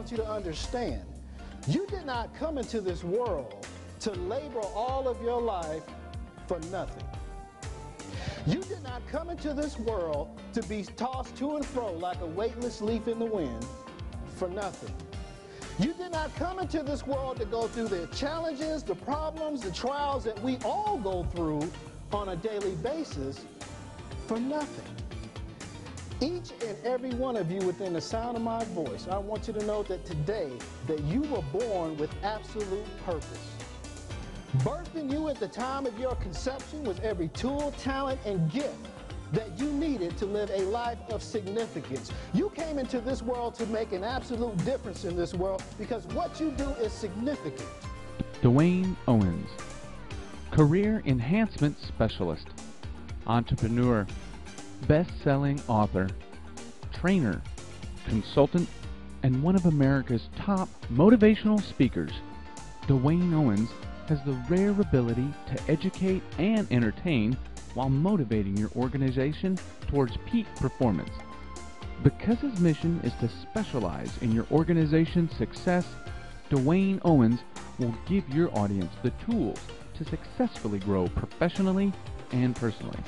want you to understand, you did not come into this world to labor all of your life for nothing. You did not come into this world to be tossed to and fro like a weightless leaf in the wind for nothing. You did not come into this world to go through the challenges, the problems, the trials that we all go through on a daily basis for nothing. Each and every one of you within the sound of my voice, I want you to know that today that you were born with absolute purpose. Birthed in you at the time of your conception was every tool, talent, and gift that you needed to live a life of significance. You came into this world to make an absolute difference in this world because what you do is significant. DeWayne Owens, Career Enhancement Specialist, entrepreneur, best-selling author, trainer, consultant, and one of America's top motivational speakers. DeWayne Owens has the rare ability to educate and entertain while motivating your organization towards peak performance. Because his mission is to specialize in your organization's success, DeWayne Owens will give your audience the tools to successfully grow professionally and personally.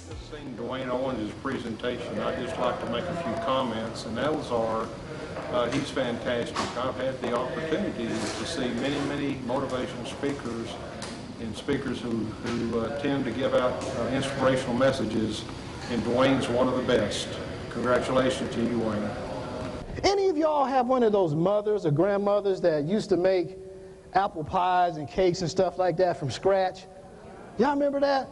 Just seeing DeWayne Owens' presentation, I'd just like to make a few comments, and those are, he's fantastic. I've had the opportunity to see many motivational speakers and speakers who tend to give out inspirational messages, and DeWayne's one of the best. Congratulations to you, Wayne. Any of y'all have one of those mothers or grandmothers that used to make apple pies and cakes and stuff like that from scratch? Y'all remember that?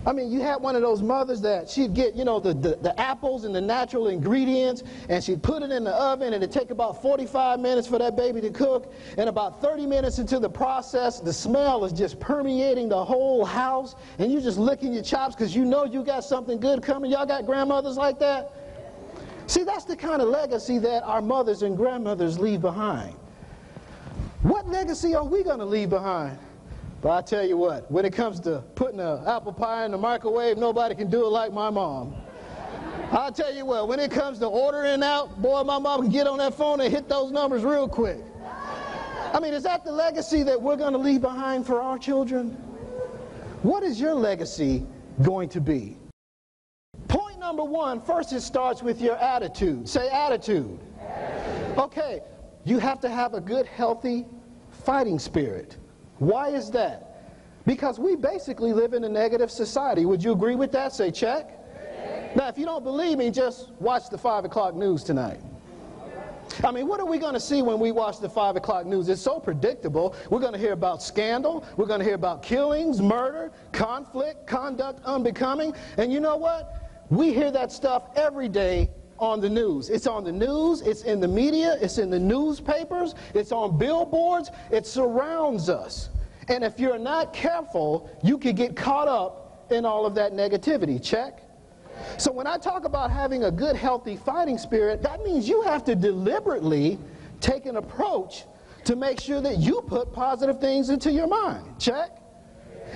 I mean, you had one of those mothers that she'd get, you know, the apples and the natural ingredients, and she'd put it in the oven, and it'd take about 45 minutes for that baby to cook, and about 30 minutes into the process, the smell is just permeating the whole house, and you're just licking your chops because you know you got something good coming. Y'all got grandmothers like that? See, that's the kind of legacy that our mothers and grandmothers leave behind. What legacy are we going to leave behind? But I tell you what, when it comes to putting an apple pie in the microwave, nobody can do it like my mom. I'll tell you what, when it comes to ordering out, boy, my mom can get on that phone and hit those numbers real quick. I mean, is that the legacy that we're going to leave behind for our children? What is your legacy going to be? Point number one, first it starts with your attitude. Say attitude. Okay, you have to have a good, healthy fighting spirit. Why is that? Because we basically live in a negative society. Would you agree with that? Say check. Now, if you don't believe me, just watch the 5 o'clock news tonight. I mean, what are we going to see when we watch the 5 o'clock news? It's so predictable. We're going to hear about scandal. We're going to hear about killings, murder, conflict, conduct unbecoming. And you know what? We hear that stuff every day on the news. It's on the news, it's in the media, it's in the newspapers, it's on billboards, it surrounds us. And if you're not careful, you could get caught up in all of that negativity. Check? So when I talk about having a good, healthy fighting spirit, that means you have to deliberately take an approach to make sure that you put positive things into your mind. Check?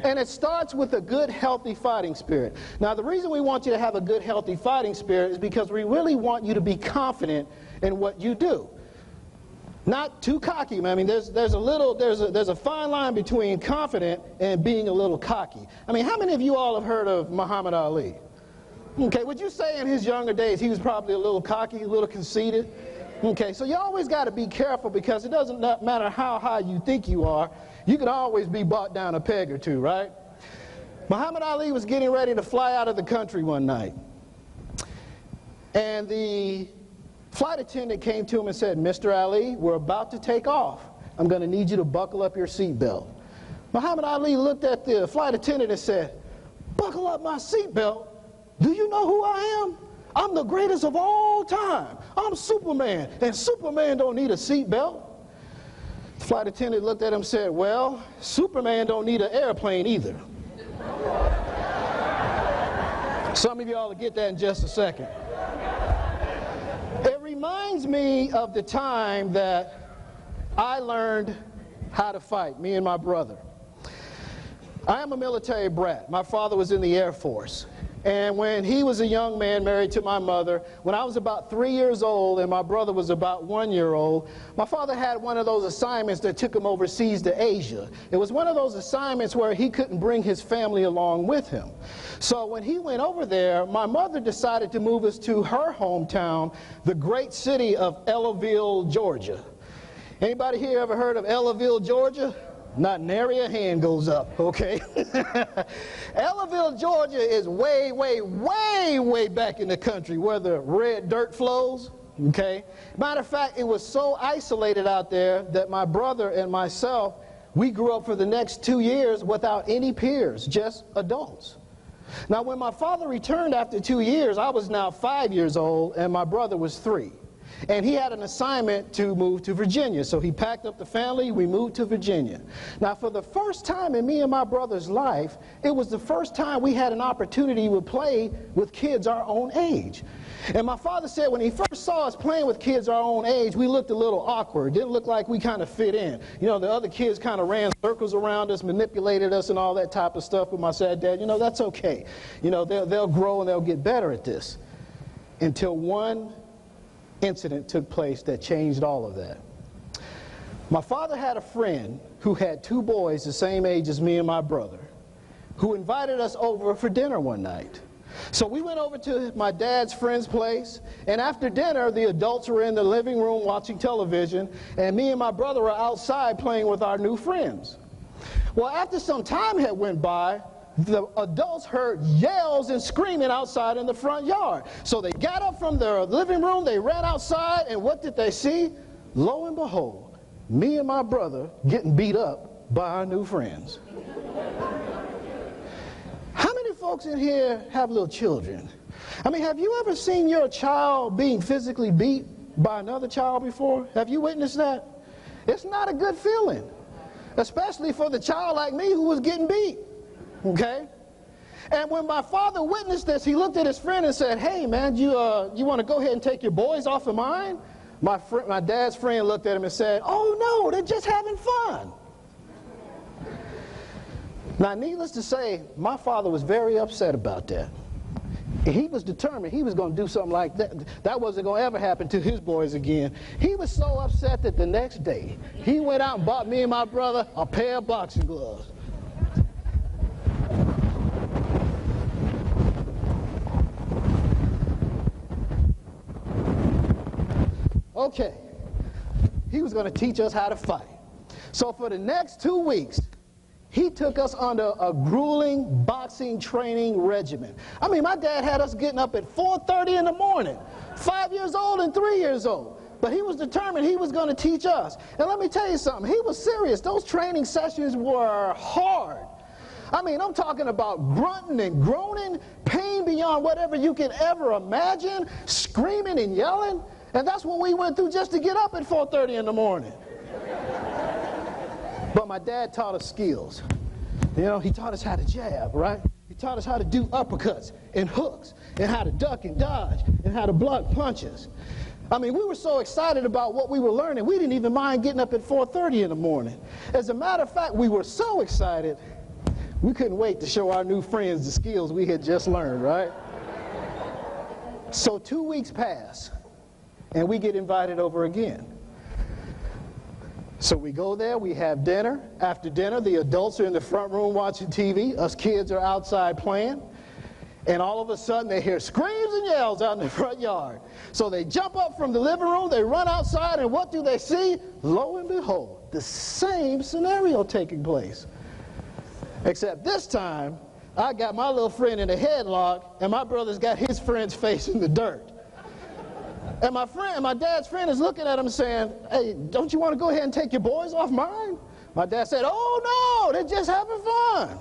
And it starts with a good, healthy fighting spirit. Now, the reason we want you to have a good, healthy fighting spirit is because we really want you to be confident in what you do. Not too cocky. I mean, there's a fine line between confident and being a little cocky. I mean, how many of you all have heard of Muhammad Ali? Okay, would you say in his younger days he was probably a little cocky, a little conceited? Okay, so you always got to be careful because it doesn't matter how high you think you are. You can always be brought down a peg or two, right? Muhammad Ali was getting ready to fly out of the country one night. And the flight attendant came to him and said, "Mr. Ali, we're about to take off. I'm going to need you to buckle up your seatbelt." Muhammad Ali looked at the flight attendant and said, "Buckle up my seatbelt? Do you know who I am? I'm the greatest of all time. I'm Superman, and Superman don't need a seatbelt." The flight attendant looked at him and said, "Well, Superman don't need an airplane either." Some of y'all will get that in just a second. It reminds me of the time that I learned how to fight, me and my brother. I am a military brat. My father was in the Air Force. And when he was a young man married to my mother, when I was about 3 years old and my brother was about 1 year old, my father had one of those assignments that took him overseas to Asia. It was one of those assignments where he couldn't bring his family along with him. So when he went over there, my mother decided to move us to her hometown, the great city of Ellaville, Georgia. Anybody here ever heard of Ellaville, Georgia? Not nary a hand goes up, okay? Ellaville, Georgia is way, way, way, way back in the country where the red dirt flows, okay? Matter of fact, it was so isolated out there that my brother and myself, we grew up for the next 2 years without any peers, just adults. Now, when my father returned after 2 years, I was now 5 years old and my brother was 3. And he had an assignment to move to Virginia. So he packed up the family, we moved to Virginia. Now, for the first time in me and my brother's life, it was the first time we had an opportunity to play with kids our own age. And my father said when he first saw us playing with kids our own age, we looked a little awkward. Didn't look like we kind of fit in. You know, the other kids kind of ran circles around us, manipulated us and all that type of stuff. But I said, Dad, you know, that's okay. You know, they'll grow and they'll get better at this. Until one incident took place that changed all of that. My father had a friend who had 2 boys the same age as me and my brother, who invited us over for dinner one night. So we went over to my dad's friend's place, and after dinner, the adults were in the living room watching television, and me and my brother were outside playing with our new friends. Well, after some time had went by, the adults heard yells and screaming outside in the front yard. So they got up from their living room, they ran outside, and what did they see? Lo and behold, me and my brother getting beat up by our new friends. How many folks in here have little children? I mean, have you ever seen your child being physically beat by another child before? Have you witnessed that? It's not a good feeling, especially for the child like me who was getting beat. Okay? And when my father witnessed this, he looked at his friend and said, hey, man, you want to go ahead and take your boys off of mine? My dad's friend looked at him and said, oh, no, they're just having fun. Now, needless to say, my father was very upset about that. He was determined he was going to do something like that. That wasn't going to ever happen to his boys again. He was so upset that the next day, he went out and bought me and my brother a pair of boxing gloves. Okay, he was going to teach us how to fight. So for the next 2 weeks, he took us under a grueling boxing training regimen. I mean, my dad had us getting up at 4:30 in the morning, 5 years old and 3 years old. But he was determined he was going to teach us. And let me tell you something, he was serious. Those training sessions were hard. I mean, I'm talking about grunting and groaning, pain beyond whatever you can ever imagine, screaming and yelling. And that's what we went through just to get up at 4:30 in the morning. But my dad taught us skills. You know, he taught us how to jab, right? He taught us how to do uppercuts and hooks and how to duck and dodge and how to block punches. I mean, we were so excited about what we were learning, we didn't even mind getting up at 4:30 in the morning. As a matter of fact, we were so excited, we couldn't wait to show our new friends the skills we had just learned, right? So 2 weeks pass, and we get invited over again. So we go there, we have dinner. After dinner, the adults are in the front room watching TV. Us kids are outside playing. And all of a sudden, they hear screams and yells out in the front yard. So they jump up from the living room, they run outside, and what do they see? Lo and behold, the same scenario taking place. Except this time, I got my little friend in a headlock, and my brother's got his friend's face in the dirt. And my dad's friend is looking at him saying, hey, don't you want to go ahead and take your boys off mine? My dad said, oh no, they're just having fun.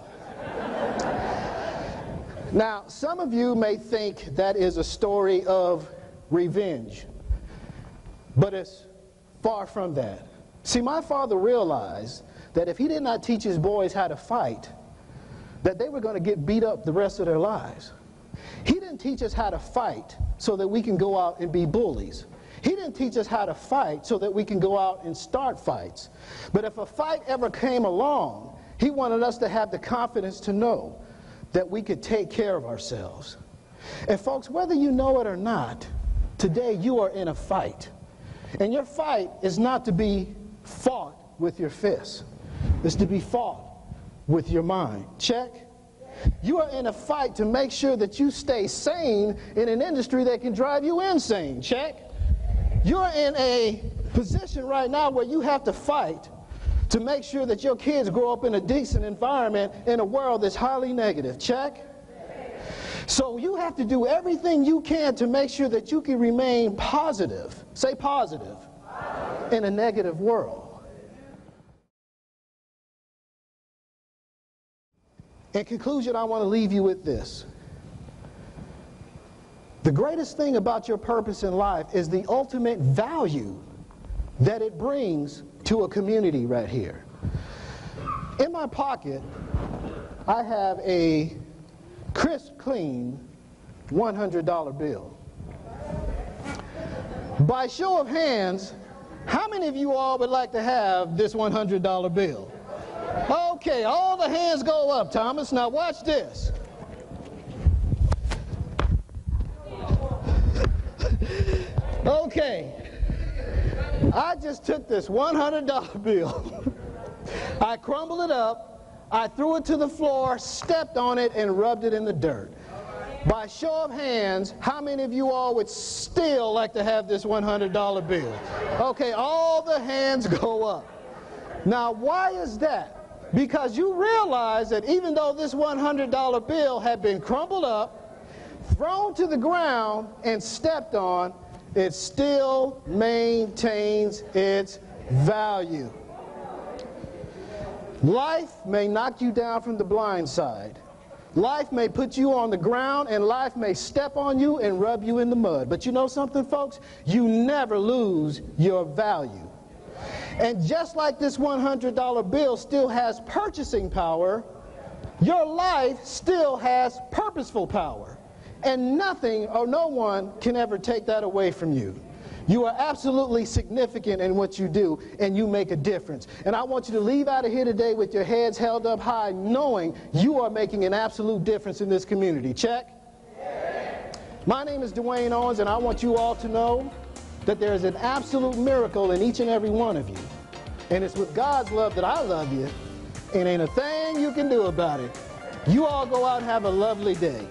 Now, some of you may think that is a story of revenge, but it's far from that. See, my father realized that if he did not teach his boys how to fight, that they were going to get beat up the rest of their lives. He didn't teach us how to fight so that we can go out and be bullies. He didn't teach us how to fight so that we can go out and start fights. But if a fight ever came along, he wanted us to have the confidence to know that we could take care of ourselves. And folks, whether you know it or not, today you are in a fight. And your fight is not to be fought with your fists. It's to be fought with your mind. Check? You are in a fight to make sure that you stay sane in an industry that can drive you insane. Check? You're in a position right now where you have to fight to make sure that your kids grow up in a decent environment in a world that's highly negative. Check? So you have to do everything you can to make sure that you can remain positive. Say positive. In a negative world. In conclusion, I want to leave you with this. The greatest thing about your purpose in life is the ultimate value that it brings to a community right here. In my pocket, I have a crisp, clean $100 bill. By show of hands, how many of you all would like to have this $100 bill? Okay, all the hands go up, Thomas. Now watch this. Okay, I just took this $100 bill. I crumbled it up, I threw it to the floor, stepped on it, and rubbed it in the dirt. By show of hands, how many of you all would still like to have this $100 bill? Okay, all the hands go up. Now, why is that? Because you realize that even though this $100 bill had been crumbled up, thrown to the ground, and stepped on, it still maintains its value. Life may knock you down from the blind side. Life may put you on the ground, and life may step on you and rub you in the mud. But you know something, folks? You never lose your value. And just like this $100 bill still has purchasing power, your life still has purposeful power. And nothing or no one can ever take that away from you. You are absolutely significant in what you do, and you make a difference. And I want you to leave out of here today with your heads held up high, knowing you are making an absolute difference in this community. Check? Yeah. My name is DeWayne Owens, and I want you all to know that there is an absolute miracle in each and every one of you. And it's with God's love that I love you, and ain't a thing you can do about it. You all go out and have a lovely day.